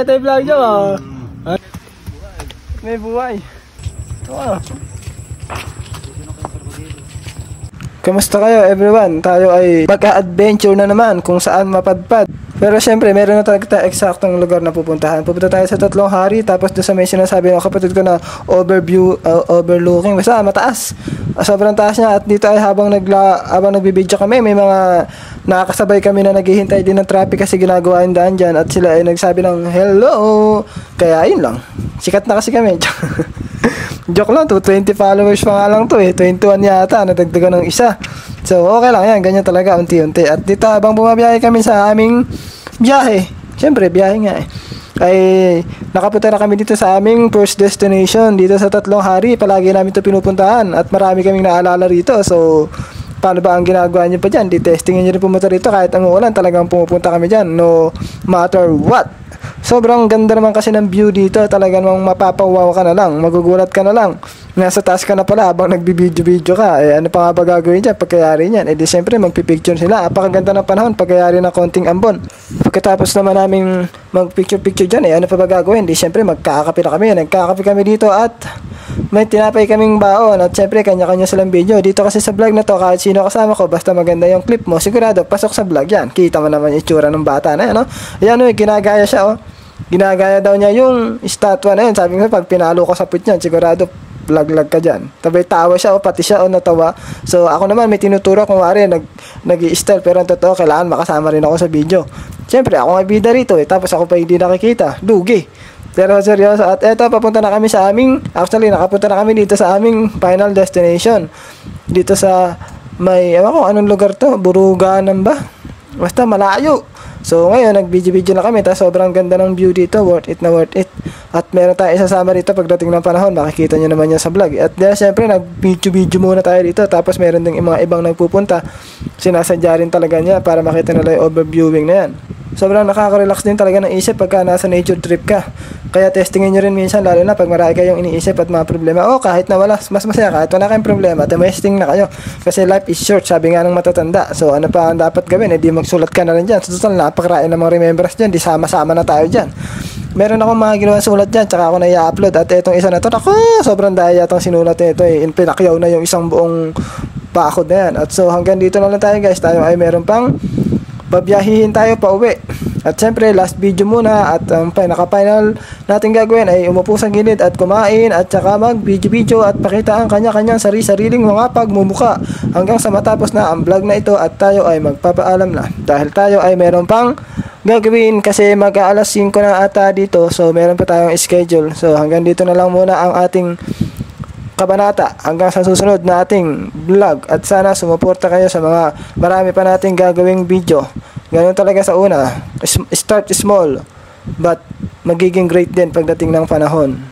tayo vlog dyan oh. May buhay. Oh. Kamusta kayo everyone? Tayo ay mag-a-adventure na naman kung saan mapadpad. Pero syempre, meron na talaga eksaktong lugar na pupuntahan. Pupunta tayo sa Tatlong Hari, tapos doon sa may sinasabi ng kapatid ko na overlooking, basta mataas. Sobrang taas niya, at dito ay habang nagbibideo kami, may mga nakakasabay kami na naghihintay din ng traffic kasi ginagawa yung daan dyan, at sila ay nagsabi ng hello. Kaya yun lang. Sikat na kasi kami. Joke lang, 220 followers pa nga lang to eh. 21 yata, nadagdagan ng isa. So, okay lang yan. Ganyan talaga, unti-unti. At dito, habang bumabiyahe kami sa aming biyahe, syempre, biyahe nga eh, ay nakapunta na kami dito sa aming first destination, dito sa Tatlong Hari. Palagi namin ito pinupuntahan at marami kaming naalala rito. So, paano ba ang ginagawa nyo pa dyan? Di-testingin nyo rin pumunta rito kahit ang ulan. Talagang pumupunta kami dyan, no matter what. Sobrang ganda naman kasi ng view dito. Talagang mapapawaw ka na lang, magugulat ka na lang. Nasa taas ka na pala habang nagbibideo-video ka. Eh ano pa nga ba gagawin dyan pagkayari niyan? Eh di siyempre magpipicture sila. Apakaganda ng panahon pagkayari ng konting ambon. Pagkatapos naman namin magpicture-picture dyan, eh ano pa ba gagawin? Di siyempre magkakape na kami. Nagkakape kami dito at may tinapay kaming baon. At siyempre kanya-kanya silang video. Dito kasi sa vlog na to, kahit sino kasama ko, basta maganda yung clip mo, sigurado pasok sa vlog yan. Kita mo naman yung itsura ng bata na yan, no? Ayan o, ginagaya siya, oh. Ginagaya daw niya yung estatwa na yun. Sabi ko, pag pinalo ko sa put yan, sigurado vlog ka dyan. Tabay tawa siya, o pati siya, o natawa. So ako naman may tinuturo kung wari nag-i-style, pero ang totoo kailangan makasama rin ako sa video. Siyempre ako nga bida rito eh, tapos ako pa hindi nakikita, dugi. Pero seryoso, at eto, papunta na kami sa aming, actually nakapunta na kami dito sa aming final destination, dito sa may, ewan ko anong lugar to, Buruganan ba? Basta malayo. So ngayon nag-video na kami, tapos sobrang ganda ng view dito, worth it na worth it. At meron tayo isasama dito pagdating ng panahon, makikita nyo naman yan sa vlog. At dahil syempre nag-video muna tayo dito, tapos meron ding mga ibang nagpupunta, sinasadya rin talaga niya para makita nila yung overviewing na yan. Sobrang nakaka-relax din talaga ng isip pagka nasa nature trip ka. Kaya testingin nyo rin minsan, lalo na pag marami kayong iniisip at mga problema. O kahit na wala, mas masaya kahit wala kayong problema, testing na kayo. Kasi life is short, sabi nga ng matatanda. So ano pa ang dapat gawin? Di magsulat ka na rin dyan. So total, napakarain ng mga remembrance dyan. Di sama-sama na tayo dyan. Meron akong mga ginawang sulat dyan, tsaka ako na i-upload. At itong isa na to, ako, sobrang daya yatang sinulat nito eh. Pinakyaw na yung isang buong bakod na yan. At so hanggang dito na lang tayo guys. Tayo ay meron pang babiyahihin tayo pa uwi. At syempre last video muna, at ang pinaka-final natin gagawin ay umupo sa gilid at kumain, at saka mag-video at pakita ang kanya-kanyang sariling mga pagmumuka hanggang sa matapos na ang vlog na ito. At tayo ay magpapaalam na dahil tayo ay meron pang gagawin kasi mag-aalas 5 na ata dito. So meron pa tayong schedule. So hanggang dito na lang muna ang ating kabanata hanggang sa susunod na ating vlog, at sana sumuporta kayo sa mga marami pa nating gagawing video. Ganun talaga sa una, start small but magiging great din pagdating ng panahon.